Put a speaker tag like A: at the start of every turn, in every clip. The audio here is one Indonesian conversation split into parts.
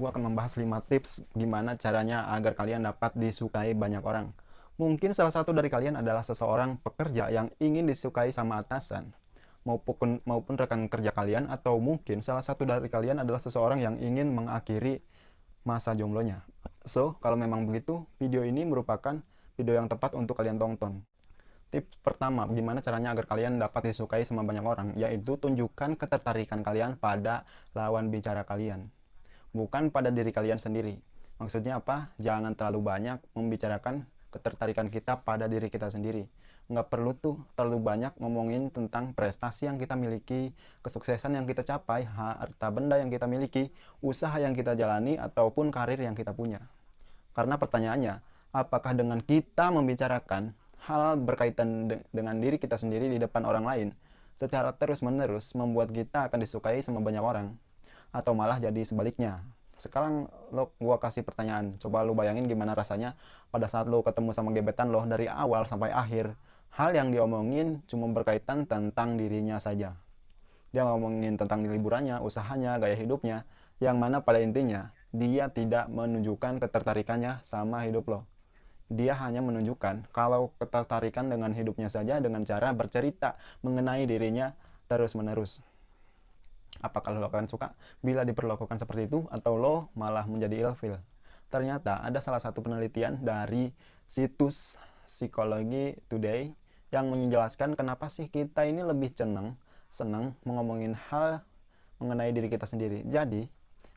A: Gue akan membahas 5 tips gimana caranya agar kalian dapat disukai banyak orang. Mungkin salah satu dari kalian adalah seseorang pekerja yang ingin disukai sama atasan, maupun rekan kerja kalian, atau mungkin salah satu dari kalian adalah seseorang yang ingin mengakhiri masa jomblonya. So, kalau memang begitu, video ini merupakan video yang tepat untuk kalian tonton. Tips pertama, gimana caranya agar kalian dapat disukai sama banyak orang, yaitu tunjukkan ketertarikan kalian pada lawan bicara kalian, bukan pada diri kalian sendiri. Maksudnya apa? Jangan terlalu banyak membicarakan ketertarikan kita pada diri kita sendiri. Nggak perlu tuh terlalu banyak ngomongin tentang prestasi yang kita miliki, kesuksesan yang kita capai, harta benda yang kita miliki, usaha yang kita jalani, ataupun karir yang kita punya. Karena pertanyaannya, apakah dengan kita membicarakan hal berkaitan dengan diri kita sendiri di depan orang lain, secara terus-menerus membuat kita akan disukai sama banyak orang? Atau malah jadi sebaliknya? Sekarang gua kasih pertanyaan, coba lu bayangin gimana rasanya pada saat lu ketemu sama gebetan lo dari awal sampai akhir, hal yang diomongin cuma berkaitan tentang dirinya saja. Dia ngomongin tentang liburannya, usahanya, gaya hidupnya, yang mana pada intinya dia tidak menunjukkan ketertarikannya sama hidup lo. Dia hanya menunjukkan kalau ketertarikan dengan hidupnya saja dengan cara bercerita mengenai dirinya terus-menerus. Apakah lo akan suka bila diperlakukan seperti itu, atau lo malah menjadi ilfil? Ternyata ada salah satu penelitian dari situs Psikologi Today yang menjelaskan kenapa sih kita ini lebih senang ngomongin hal mengenai diri kita sendiri. Jadi,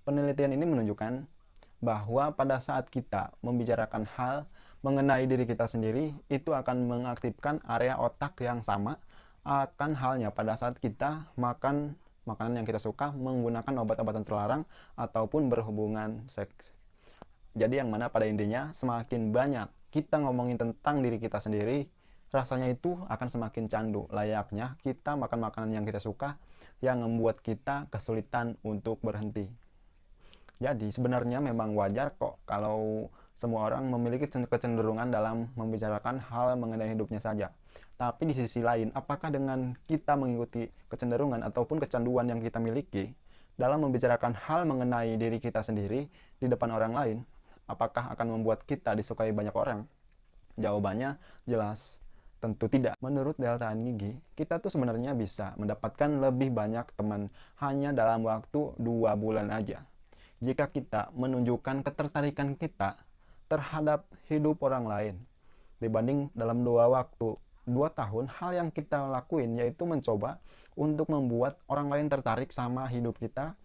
A: penelitian ini menunjukkan bahwa pada saat kita membicarakan hal mengenai diri kita sendiri, itu akan mengaktifkan area otak yang sama akan halnya pada saat kita makan makanan yang kita suka, menggunakan obat-obatan terlarang, ataupun berhubungan seks. Jadi yang mana pada intinya semakin banyak kita ngomongin tentang diri kita sendiri, rasanya itu akan semakin candu. Layaknya kita makan makanan yang kita suka yang membuat kita kesulitan untuk berhenti. Jadi sebenarnya memang wajar kok kalau semua orang memiliki kecenderungan dalam membicarakan hal mengenai hidupnya saja. Tapi di sisi lain, apakah dengan kita mengikuti kecenderungan ataupun kecanduan yang kita miliki dalam membicarakan hal mengenai diri kita sendiri di depan orang lain, apakah akan membuat kita disukai banyak orang? Jawabannya jelas, tentu tidak. Menurut Delta Nigi, kita tuh sebenarnya bisa mendapatkan lebih banyak teman hanya dalam waktu 2 bulan aja. Jika kita menunjukkan ketertarikan kita terhadap hidup orang lain, dibanding dalam 2 tahun, hal yang kita lakuin yaitu mencoba untuk membuat orang lain tertarik sama hidup kita,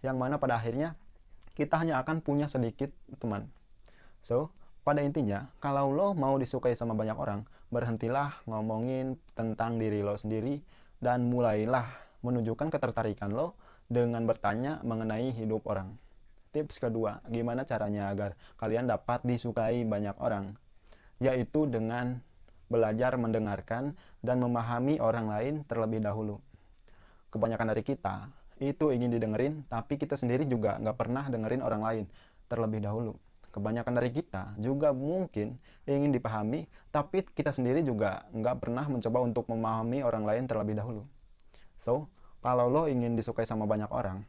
A: yang mana pada akhirnya kita hanya akan punya sedikit teman. So, pada intinya, kalau lo mau disukai sama banyak orang, berhentilah ngomongin tentang diri lo sendiri dan mulailah menunjukkan ketertarikan lo dengan bertanya mengenai hidup orang. Tips kedua, gimana caranya agar kalian dapat disukai banyak orang? Yaitu dengan belajar mendengarkan dan memahami orang lain terlebih dahulu. Kebanyakan dari kita itu ingin didengerin, tapi kita sendiri juga nggak pernah dengerin orang lain terlebih dahulu. Kebanyakan dari kita juga mungkin ingin dipahami, tapi kita sendiri juga nggak pernah mencoba untuk memahami orang lain terlebih dahulu. So, kalau lo ingin disukai sama banyak orang,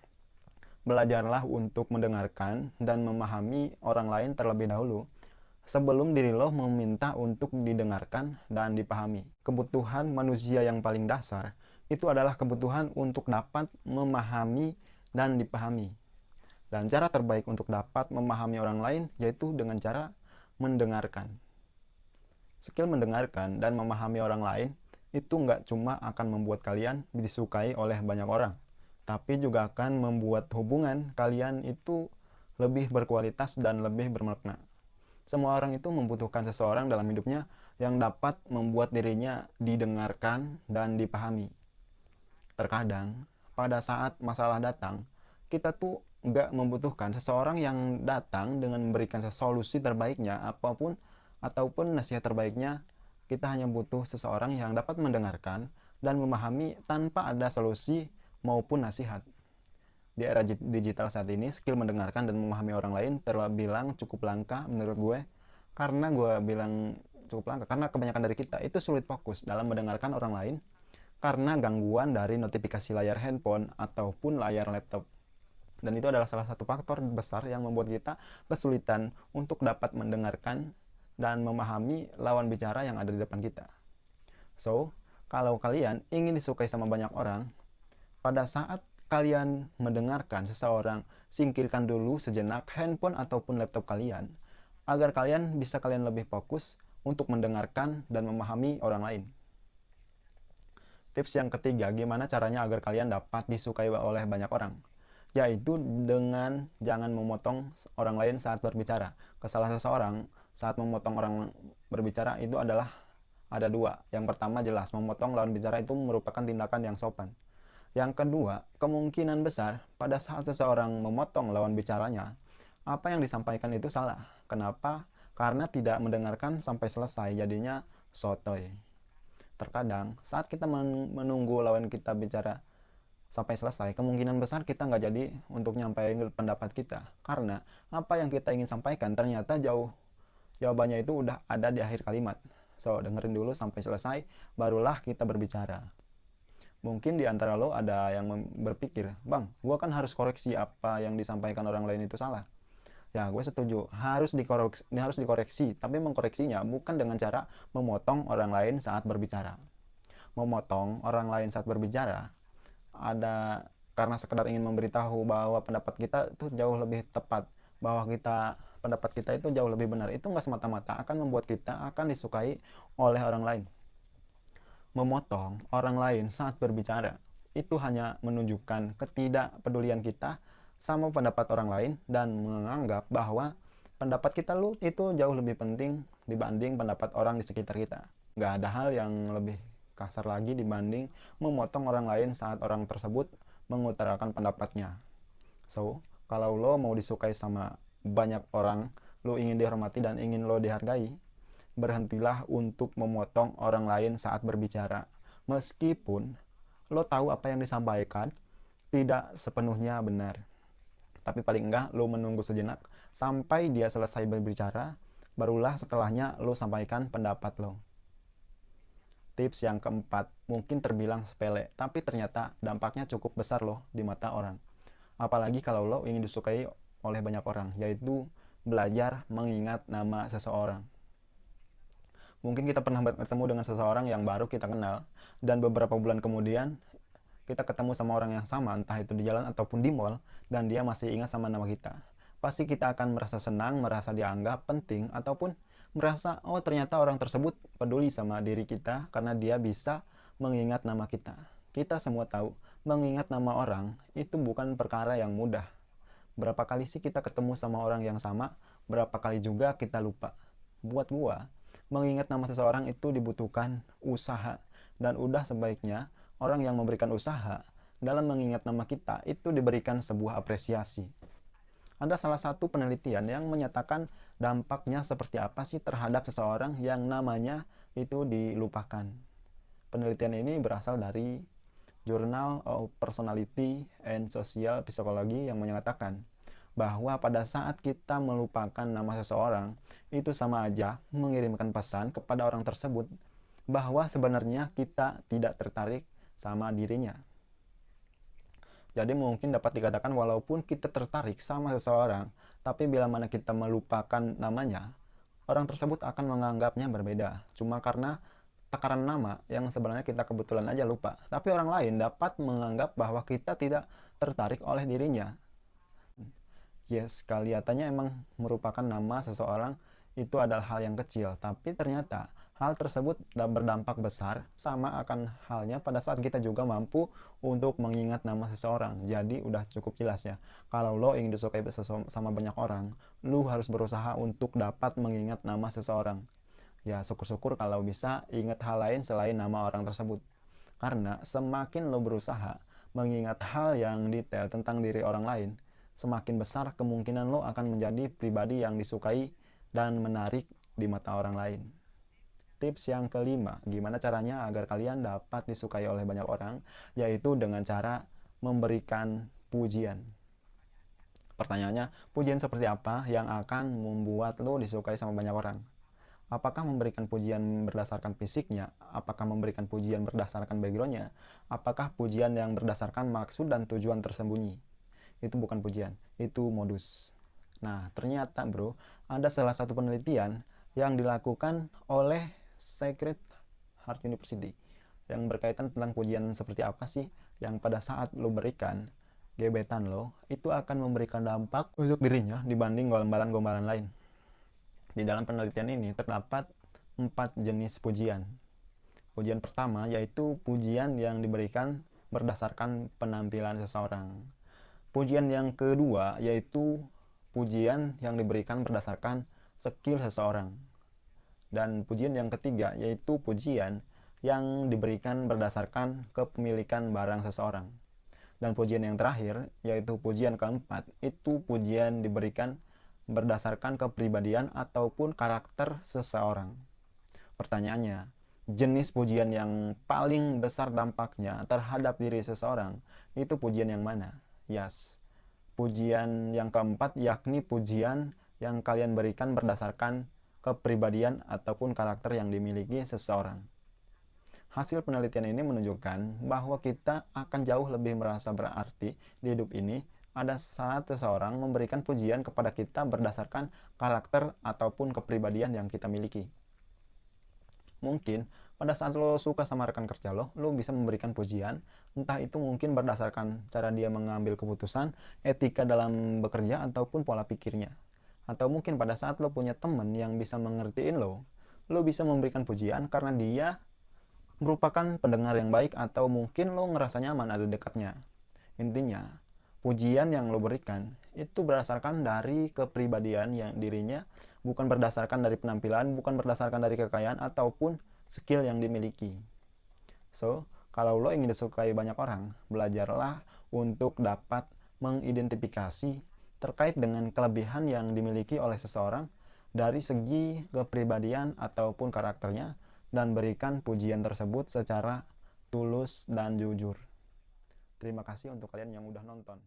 A: belajarlah untuk mendengarkan dan memahami orang lain terlebih dahulu sebelum diri lo meminta untuk didengarkan dan dipahami. Kebutuhan manusia yang paling dasar itu adalah kebutuhan untuk dapat memahami dan dipahami. Dan cara terbaik untuk dapat memahami orang lain yaitu dengan cara mendengarkan. Skill mendengarkan dan memahami orang lain itu nggak cuma akan membuat kalian disukai oleh banyak orang, tapi juga akan membuat hubungan kalian itu lebih berkualitas dan lebih bermakna. Semua orang itu membutuhkan seseorang dalam hidupnya yang dapat membuat dirinya didengarkan dan dipahami. Terkadang, pada saat masalah datang, kita tuh nggak membutuhkan seseorang yang datang dengan memberikan solusi terbaiknya ataupun nasihat terbaiknya. Kita hanya butuh seseorang yang dapat mendengarkan dan memahami tanpa ada solusi maupun nasihat. Di era digital saat ini, skill mendengarkan dan memahami orang lain terbilang cukup langka menurut gue. Karena gue bilang cukup langka karena kebanyakan dari kita itu sulit fokus dalam mendengarkan orang lain karena gangguan dari notifikasi layar handphone ataupun layar laptop. Dan itu adalah salah satu faktor besar yang membuat kita kesulitan untuk dapat mendengarkan dan memahami lawan bicara yang ada di depan kita. So, kalau kalian ingin disukai sama banyak orang, pada saat kalian mendengarkan seseorang, singkirkan dulu sejenak handphone ataupun laptop kalian, agar kalian bisa lebih fokus untuk mendengarkan dan memahami orang lain. Tips yang ketiga, gimana caranya agar kalian dapat disukai oleh banyak orang? Yaitu dengan jangan memotong orang lain saat berbicara. Kesalahan seseorang saat memotong orang berbicara itu adalah ada dua. Yang pertama jelas, memotong lawan bicara itu merupakan tindakan yang sopan. Yang kedua, kemungkinan besar pada saat seseorang memotong lawan bicaranya, apa yang disampaikan itu salah. Kenapa? Karena tidak mendengarkan sampai selesai, jadinya sotoy. Terkadang saat kita menunggu lawan kita bicara sampai selesai, kemungkinan besar kita nggak jadi untuk nyampaikan pendapat kita, karena apa yang kita ingin sampaikan ternyata jawabannya itu udah ada di akhir kalimat. So, dengerin dulu sampai selesai, barulah kita berbicara. Mungkin di antara lo ada yang berpikir, bang, gue kan harus koreksi apa yang disampaikan orang lain itu salah. Ya, gue setuju, harus dikoreksi, tapi mengkoreksinya bukan dengan cara memotong orang lain saat berbicara. Memotong orang lain saat berbicara ada karena sekedar ingin memberitahu bahwa pendapat kita itu jauh lebih tepat, bahwa pendapat kita itu jauh lebih benar. Itu nggak semata-mata akan membuat kita akan disukai oleh orang lain. Memotong orang lain saat berbicara itu hanya menunjukkan ketidakpedulian kita sama pendapat orang lain dan menganggap bahwa pendapat kita itu jauh lebih penting dibanding pendapat orang di sekitar kita. Nggak ada hal yang lebih kasar lagi dibanding memotong orang lain saat orang tersebut mengutarakan pendapatnya. So, kalau lo mau disukai sama banyak orang, lo ingin dihormati dan ingin lo dihargai, berhentilah untuk memotong orang lain saat berbicara. Meskipun lo tahu apa yang disampaikan tidak sepenuhnya benar, tapi paling enggak lo menunggu sejenak sampai dia selesai berbicara, barulah setelahnya lo sampaikan pendapat lo. Tips yang keempat, mungkin terbilang sepele, tapi ternyata dampaknya cukup besar loh di mata orang. Apalagi kalau lo ingin disukai oleh banyak orang, yaitu belajar mengingat nama seseorang. Mungkin kita pernah bertemu dengan seseorang yang baru kita kenal, dan beberapa bulan kemudian kita ketemu sama orang yang sama, entah itu di jalan ataupun di mall, dan dia masih ingat sama nama kita. Pasti kita akan merasa senang, merasa dianggap penting, ataupun merasa, oh ternyata orang tersebut peduli sama diri kita karena dia bisa mengingat nama kita. Kita semua tahu, mengingat nama orang itu bukan perkara yang mudah. Berapa kali sih kita ketemu sama orang yang sama, berapa kali juga kita lupa. Buat gua, mengingat nama seseorang itu dibutuhkan usaha, dan udah sebaiknya orang yang memberikan usaha dalam mengingat nama kita itu diberikan sebuah apresiasi. Ada salah satu penelitian yang menyatakan dampaknya seperti apa sih terhadap seseorang yang namanya itu dilupakan. Penelitian ini berasal dari Journal of Personality and Social Psychology yang menyatakan bahwa pada saat kita melupakan nama seseorang, itu sama aja mengirimkan pesan kepada orang tersebut bahwa sebenarnya kita tidak tertarik sama dirinya. Jadi mungkin dapat dikatakan walaupun kita tertarik sama seseorang, tapi bila mana kita melupakan namanya, orang tersebut akan menganggapnya berbeda. Cuma karena takaran nama yang sebenarnya kita kebetulan aja lupa. Tapi orang lain dapat menganggap bahwa kita tidak tertarik oleh dirinya. Yes, kelihatannya emang merupakan nama seseorang itu adalah hal yang kecil, tapi ternyata hal tersebut berdampak besar, sama akan halnya pada saat kita juga mampu untuk mengingat nama seseorang. Jadi udah cukup jelas ya, kalau lo ingin disukai sama banyak orang, lo harus berusaha untuk dapat mengingat nama seseorang. Ya syukur-syukur kalau bisa ingat hal lain selain nama orang tersebut. Karena semakin lo berusaha mengingat hal yang detail tentang diri orang lain, semakin besar kemungkinan lo akan menjadi pribadi yang disukai dan menarik di mata orang lain. Tips yang kelima, gimana caranya agar kalian dapat disukai oleh banyak orang, yaitu dengan cara memberikan pujian. Pertanyaannya, pujian seperti apa yang akan membuat lo disukai sama banyak orang? Apakah memberikan pujian berdasarkan fisiknya? Apakah memberikan pujian berdasarkan backgroundnya? Apakah pujian yang berdasarkan maksud dan tujuan tersembunyi? itu bukan pujian, itu modus. Nah, ternyata bro, ada salah satu penelitian yang dilakukan oleh Sacred Heart University yang berkaitan tentang pujian seperti apa sih yang pada saat lo berikan gebetan lo itu akan memberikan dampak untuk dirinya dibanding gombalan-gombalan lain. Di dalam penelitian ini terdapat 4 jenis pujian. Pujian pertama yaitu pujian yang diberikan berdasarkan penampilan seseorang. Pujian yang kedua yaitu pujian yang diberikan berdasarkan skill seseorang. Dan pujian yang ketiga yaitu pujian yang diberikan berdasarkan kepemilikan barang seseorang. Dan pujian yang terakhir yaitu pujian keempat, itu pujian diberikan berdasarkan kepribadian ataupun karakter seseorang. Pertanyaannya, jenis pujian yang paling besar dampaknya terhadap diri seseorang itu pujian yang mana? Yes, pujian yang keempat, yakni pujian yang kalian berikan berdasarkan kepribadian ataupun karakter yang dimiliki seseorang. Hasil penelitian ini menunjukkan bahwa kita akan jauh lebih merasa berarti di hidup ini ada saat seseorang memberikan pujian kepada kita berdasarkan karakter ataupun kepribadian yang kita miliki. Mungkin pada saat lo suka sama rekan kerja lo bisa memberikan pujian, entah itu mungkin berdasarkan cara dia mengambil keputusan, etika dalam bekerja, ataupun pola pikirnya. Atau mungkin pada saat lo punya temen yang bisa mengertiin lo bisa memberikan pujian karena dia merupakan pendengar yang baik atau mungkin lo ngerasa nyaman ada dekatnya. Intinya, pujian yang lo berikan itu berdasarkan dari kepribadian yang dirinya, bukan berdasarkan dari penampilan, bukan berdasarkan dari kekayaan ataupun skill yang dimiliki. So, kalau lo ingin disukai banyak orang, belajarlah untuk dapat mengidentifikasi terkait dengan kelebihan yang dimiliki oleh seseorang dari segi kepribadian ataupun karakternya, dan berikan pujian tersebut secara tulus dan jujur. Terima kasih untuk kalian yang udah nonton.